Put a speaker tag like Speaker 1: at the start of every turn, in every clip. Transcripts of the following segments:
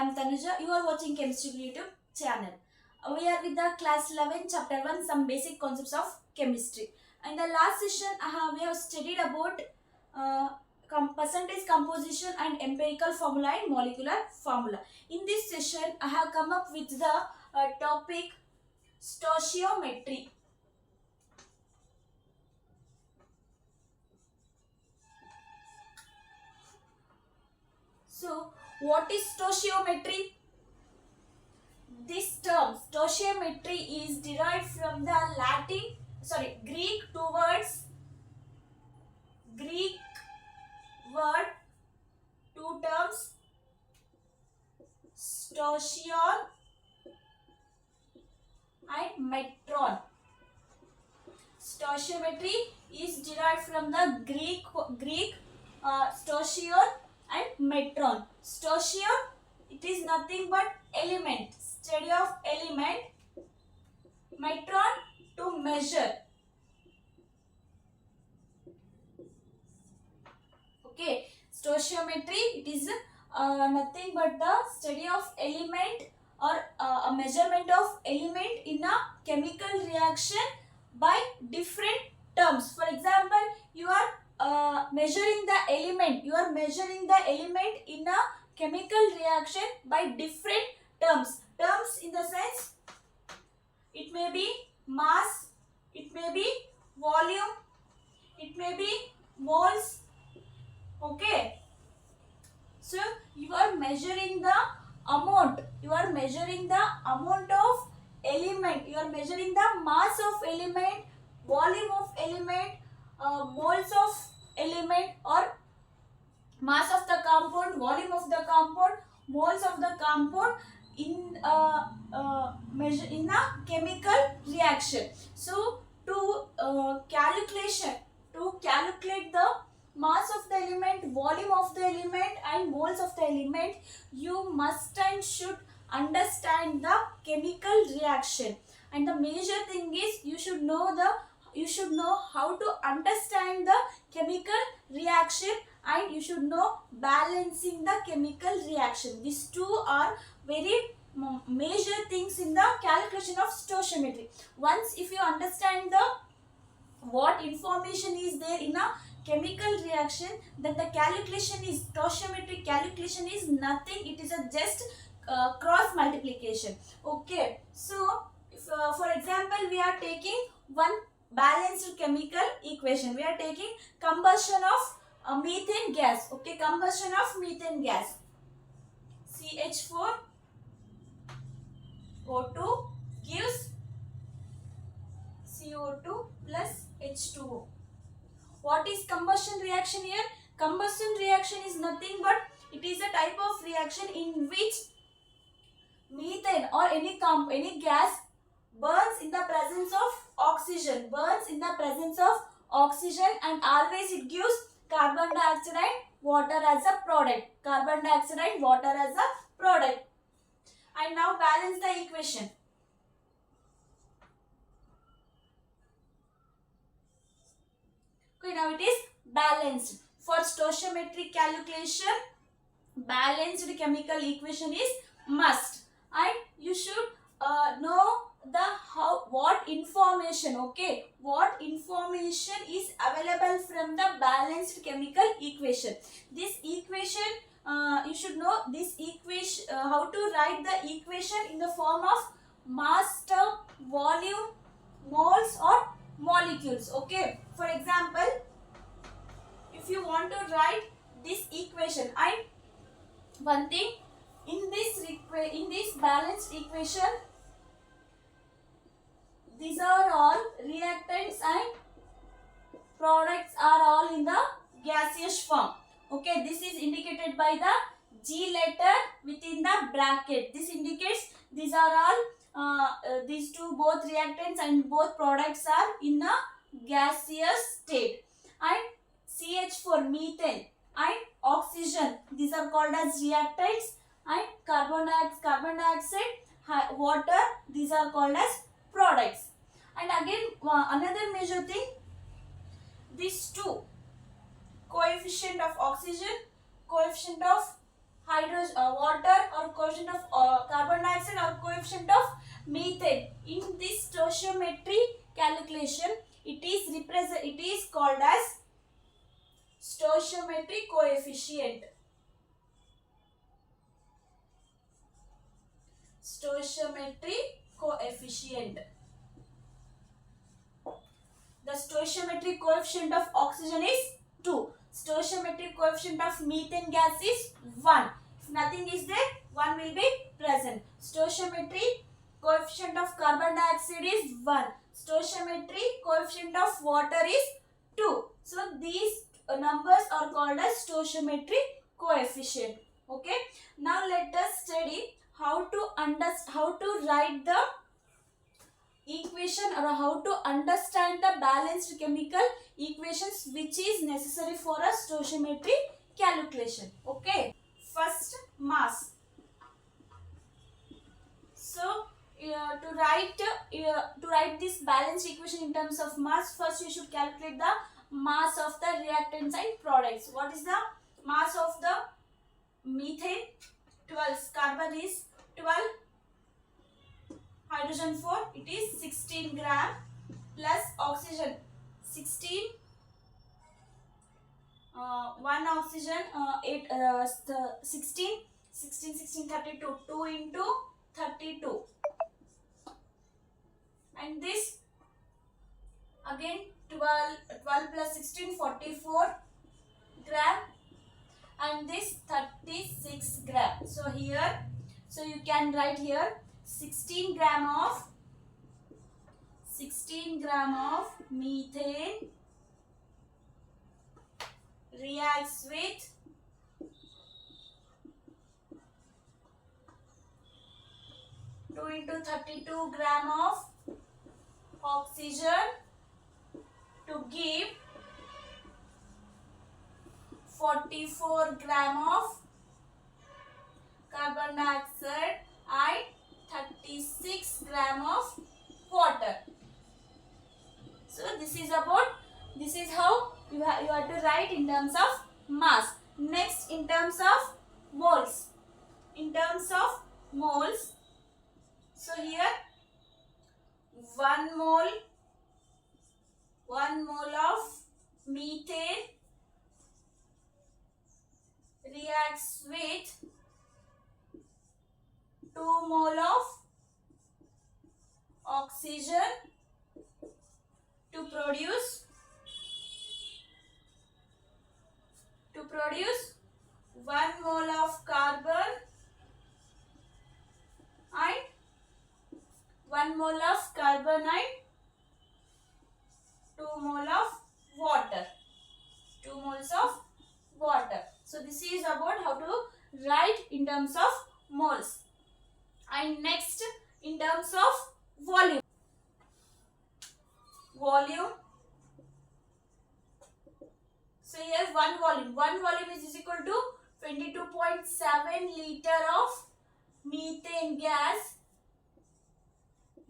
Speaker 1: am Tanuja. You are watching Chemistry YouTube channel. We are with the class 11, chapter 1, some basic concepts of chemistry. In the last session, we have studied about percentage composition and empirical formula and molecular formula. In this session, I have come up with the topic stoichiometry. So, what is stoichiometry? This term stoichiometry is derived from the Greek word, two terms, stoichion and metron. Stoichiometry is derived from the Greek stoichion and metron. Stoichion, it is nothing but element, study of element. Metron, to measure. Okay, stoichiometry, it is nothing but the study of element or a measurement of element in a chemical reaction by different terms. For example, you are measuring the element. You are measuring the element in a chemical reaction by different terms. Terms in the sense, it may be mass, it may be volume, it may be moles. Okay. So you are measuring the amount. You are measuring the amount of element. You are measuring the mass of element, volume of element, moles of element, or mass of the compound, volume of the compound, moles of the compound in measure in a chemical reaction. So to calculate the mass of the element, volume of the element and moles of the element, you must and should understand the chemical reaction. And the major thing is you should know how to understand the chemical reaction, and you should know balancing the chemical reaction. These two are very major things in the calculation of stoichiometry. Once if you understand the what information is there in a chemical reaction, then the calculation is stoichiometric calculation is nothing. It is a just cross multiplication. Okay, so if, for example, we are taking one balanced chemical equation. We are taking combustion of methane gas. Okay, combustion of methane gas, CH4 O2 gives CO2 plus H2O. What is combustion reaction here? Combustion reaction is nothing but it is a type of reaction in which methane or any gas burns in the presence of oxygen, and always it gives carbon dioxide and water as a product. And now balance the equation. Okay, now it is balanced. For stoichiometric calculation, balanced chemical equation is must, and you should know what information. Okay, what information is available from the balanced chemical equation. This equation, you should know this equation, how to write the equation in the form of mass term, volume, moles or molecules. Okay, for example, if you want to write this equation, and one thing in this balanced equation, these are all reactants and products are all in the gaseous form. Okay, this is indicated by the G letter within the bracket. This indicates these are all these two, both reactants and both products are in a gaseous state. And CH4 methane and oxygen, these are called as reactants, and carbon dioxide, water, these are called as products. And again, another major thing, these two, coefficient of oxygen, coefficient of water or coefficient of carbon dioxide or coefficient of methane. In this stoichiometry calculation, it is called as stoichiometry coefficient. Stoichiometry coefficient. The stoichiometric coefficient of oxygen is 2. Stoichiometric coefficient of methane gas is 1. If nothing is there, 1 will be present. Stoichiometric coefficient of carbon dioxide is 1. Stoichiometric coefficient of water is 2. So these numbers are called as stoichiometric coefficient. Okay. Now let us study how to write the equation or how to understand the balanced chemical equations which is necessary for a stoichiometry calculation. Okay. First, mass. So to write this balanced equation in terms of mass, first you should calculate the mass of the reactants and products. What is the mass of the methane? 12. Carbon is 12. Hydrogen 4, it is 16 gram, plus oxygen 16, 1 oxygen 16, 32, 2 into 32, and this again 12 plus 16, 44 gram, and this 36 gram. So here, so you can write here 16 gram of methane reacts with 2 into 32 gram of oxygen to give 44 gram of carbon dioxide and 36 gram of water. So this is how you have to write in terms of mass. Next, in terms of moles. So here 1 mole of methane reacts with 2 mole of oxygen to produce 1 mole of carbon and 1 mole of carbon and 2 mole of water. 2 moles of water. So this is about how to write in terms of moles. And next, in terms of volume. So here one volume is equal to 22.7 liter of methane gas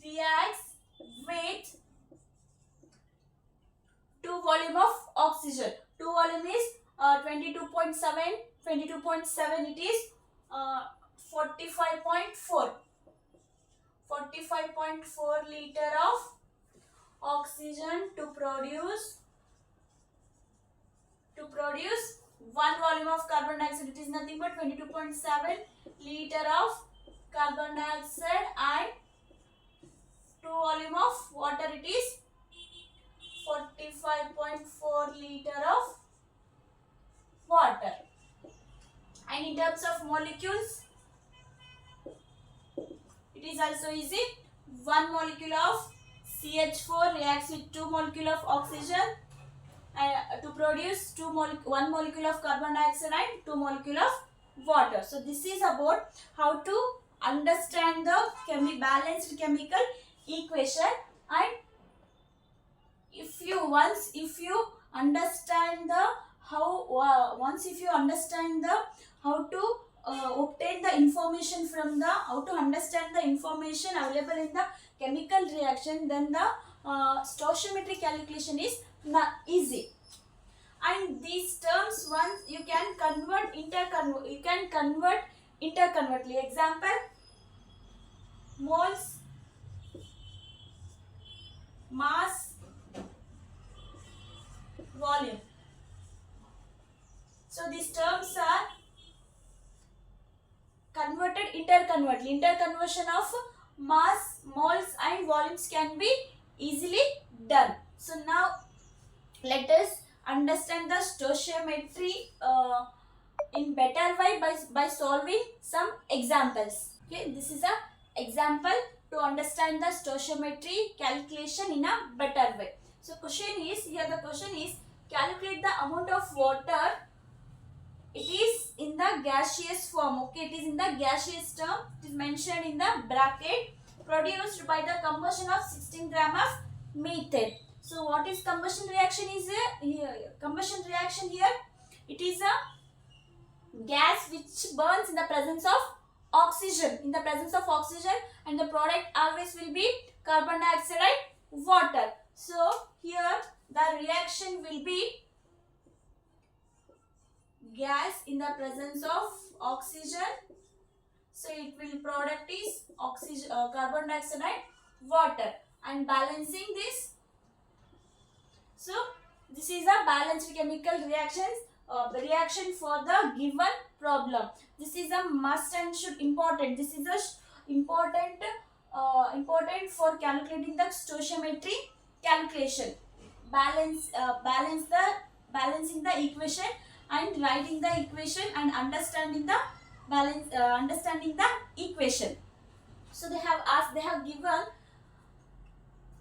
Speaker 1: reacts with 2 volume of oxygen. 2 volume is 22.7. It is 45.4 liter of oxygen to produce 1 volume of carbon dioxide. It is nothing but 22.7 liter of carbon dioxide and 2 volume of water. It is 45.4 liter of water. And in terms of molecules, it is also easy. 1 molecule of CH4 reacts with 2 molecule of oxygen to produce 1 molecule of carbon dioxide and 2 molecule of water. So this is about how to understand the balanced chemical equation. And if you understand the how to obtain the information from how to understand the information available in the chemical reaction, then the stoichiometry calculation is easy. and these terms once you can convert interconvertly. Example, moles, mass, volume. So these terms are converted interconvertly. Interconversion of mass, moles and volumes can be easily done. So now let us understand the stoichiometry in better way by solving some examples. Okay, this is a example to understand the stoichiometry calculation in a better way. So question is, here the question is, calculate the amount of water. It is in the gaseous form. Okay, it is in the gaseous term. It is mentioned in the bracket, produced by the combustion of 16 gram of methane. So what is combustion reaction is here? Combustion reaction here, it is a gas which burns in the presence of oxygen. In the presence of oxygen, and the product always will be carbon dioxide and water. So here the reaction will be gas in the presence of oxygen. So it will product is oxygen, carbon dioxide and water, and balancing this. So this is a balanced chemical reaction for the given problem. This is a must and should important. This is a important for calculating the stoichiometry calculation. Balancing the equation and writing the equation and understanding the equation. So they have given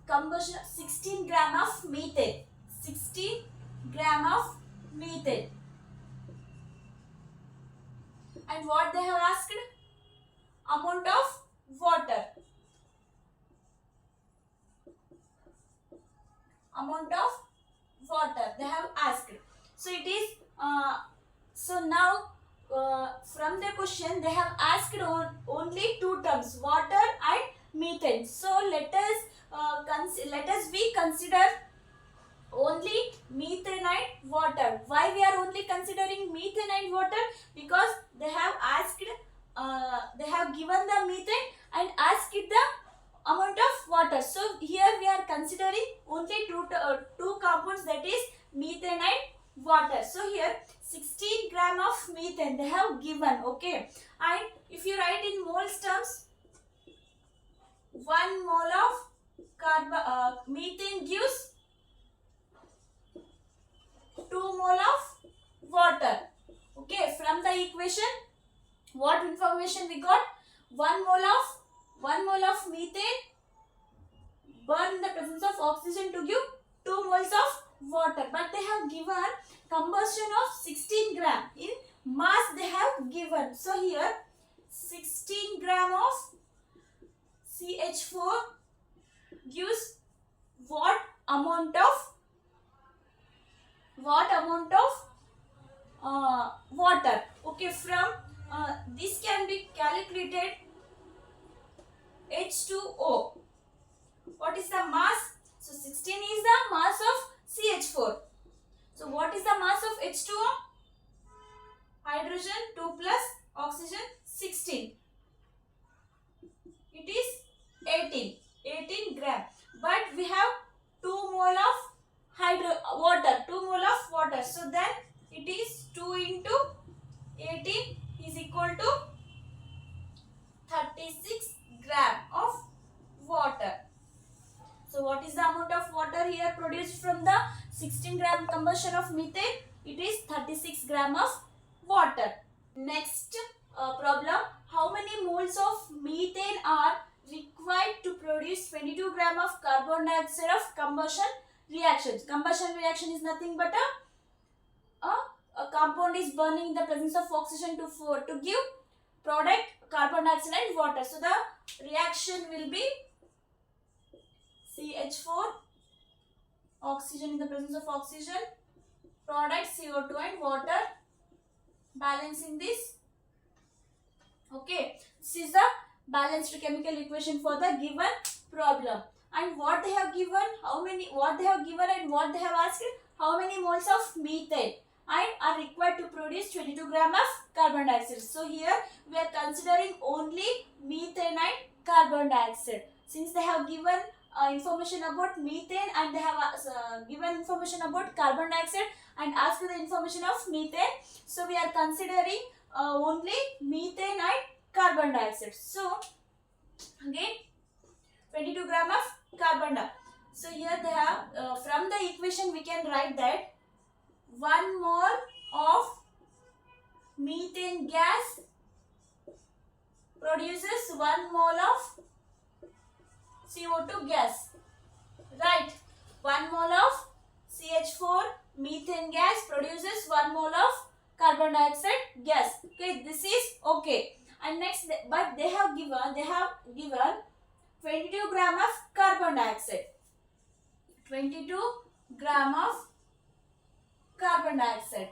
Speaker 1: combustion 16 gram of methane. 16 gram of methane. And what they have asked? Amount of water. Amount of water they have asked. So it is so now from the question they have asked only two terms, water and methane. So let us we consider only methane and water. Why we are only considering methane and water? Because they have asked they have given the methane and asked the amount of water. So here we are considering only two compounds, that is methane and water. So here 16 gram of methane they have given. Okay, and if you write in moles terms, 1 mole of methane gives 2 mole of water. Okay, from the equation what information we got? 1 mole of methane burn in the presence of oxygen to give 2 moles of water. But they have given combustion of 16 gram. In mass they have given. So here 16 gram of CH4 gives what amount of water. Okay, from this can be calculated. H2O. What is the mass? So 16 is the mass of CH4. So what is the mass of H2O? Hydrogen 2 plus oxygen 16. It is 18 gram. But we have 2 mole of water. So then it is 2 into 18 is equal to 36 gram of water. So what is the amount of water here produced from the 16 gram combustion of methane? It is 36 gram of water. Next problem, how many moles of methane are required to produce 22 gram of carbon dioxide of combustion reactions? Combustion reaction is nothing but a compound is burning in the presence of oxygen to give product carbon dioxide and water. So the reaction will be CH4, oxygen in the presence of oxygen, product CO2 and water, balancing this. Okay, this is the balanced chemical equation for the given problem. And what they have given, what they have given and what they have asked? how many moles of methane and are required to produce 22 gram of carbon dioxide. So here we are considering only methane and carbon dioxide. Since they have given information about methane and they have given information about carbon dioxide and asked the information of methane, so we are considering only methane and carbon dioxide. So again 22 gram of carbon dioxide. So here they have from the equation we can write that 1 mole of methane gas produces 1 mole of CO2 gas. Right. 1 mole of CH4 methane gas produces 1 mole of carbon dioxide gas. Okay, this is okay. And next, but they have given 22 gram of carbon dioxide. 22 gram of carbon dioxide.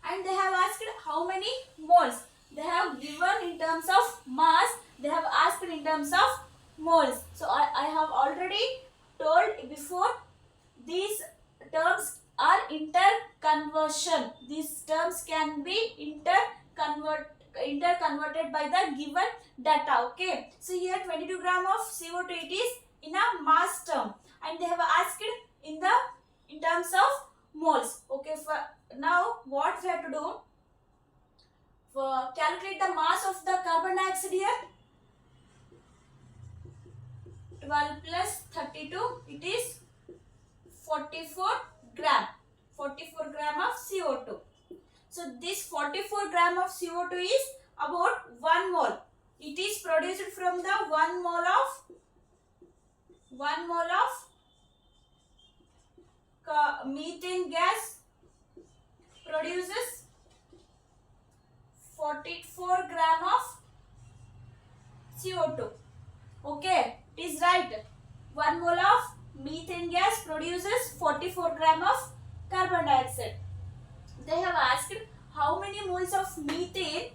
Speaker 1: And they have asked how many moles. They have given in terms of mass. They have asked in terms of moles. So I have already told before, these terms are interconversion. These terms can be interconverted by the given data. Okay. So here 22 gram of CO2 it is in a mass term, and they have asked in terms of moles. Okay. For now, what we have to do? For calculate the mass of the carbon dioxide here. 12 plus 32, it is 44 gram. 44 gram of CO2. So this 44 gram of CO2 is about 1 mole. It is produced from the 1 mole of methane gas produces 44 gram of CO2. Okay, it is right. 1 mole of methane gas produces 44 gram of carbon dioxide. They have asked how many moles of methane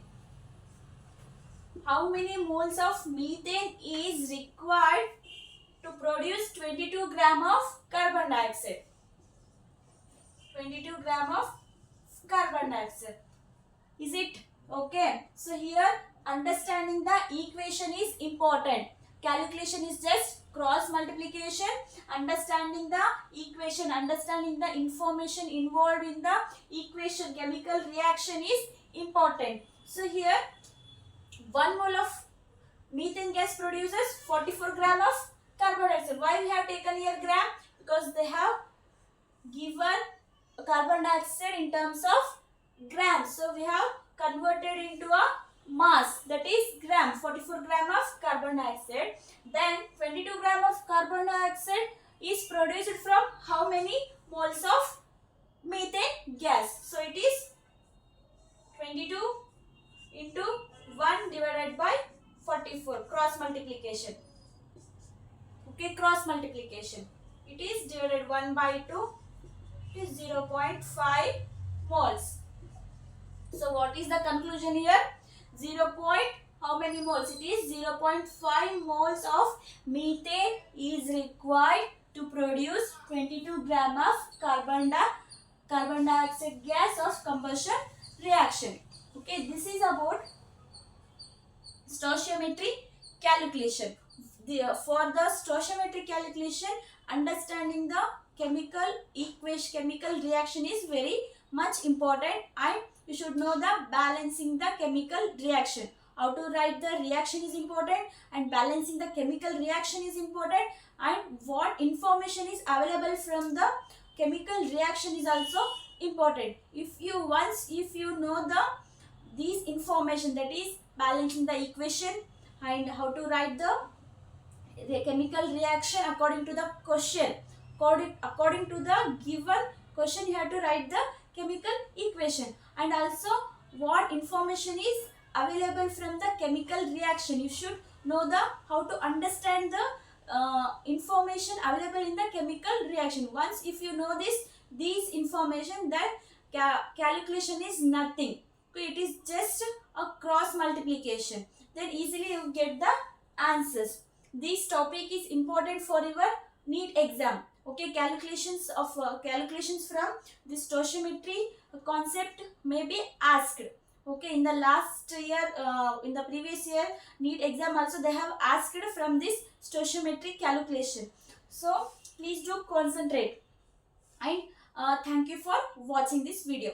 Speaker 1: is required to produce 22 gram of carbon dioxide. 22 gram of carbon dioxide. Is it okay? So here understanding the equation is important. Calculation is just cross multiplication. Understanding the equation, understanding the information involved in the equation, chemical reaction is important. So here 1 mole of methane gas produces 44 gram of carbon dioxide. Why we have taken here gram? Because they have given carbon dioxide in terms of grams. So we have converted into a mass, that is gram. 44 gram of carbon dioxide. Then 22 gram of carbon dioxide is produced from how many moles of methane gas? So it is 22 into 1 divided by 44, cross multiplication. Okay, cross multiplication. It is divided 1 by 2, it is 0.5 moles. So what is the conclusion here? How many moles? It is 0.5 moles of methane is required to produce 22 gram of carbon dioxide gas of combustion reaction. Okay, this is about stoichiometry calculation. For the stoichiometry calculation, understanding the chemical reaction is very much important, and you should know the balancing the chemical reaction. How to write the reaction is important, and balancing the chemical reaction is important, and what information is available from the chemical reaction is also important. If you know these information, that is balancing the equation and how to write the chemical reaction according to the question. According to the given question, you have to write the chemical equation, and also what information is available from the chemical reaction. You should know how to understand the information available in the chemical reaction. Once if you know these information, then calculation is nothing. It is just a cross multiplication. Then easily you get the answers. This topic is important for your NEET exam. Okay, calculations from this stoichiometry concept may be asked. Okay, in the last year, in the previous year NEET exam also they have asked from this stoichiometry calculation. So please do concentrate, and thank you for watching this video.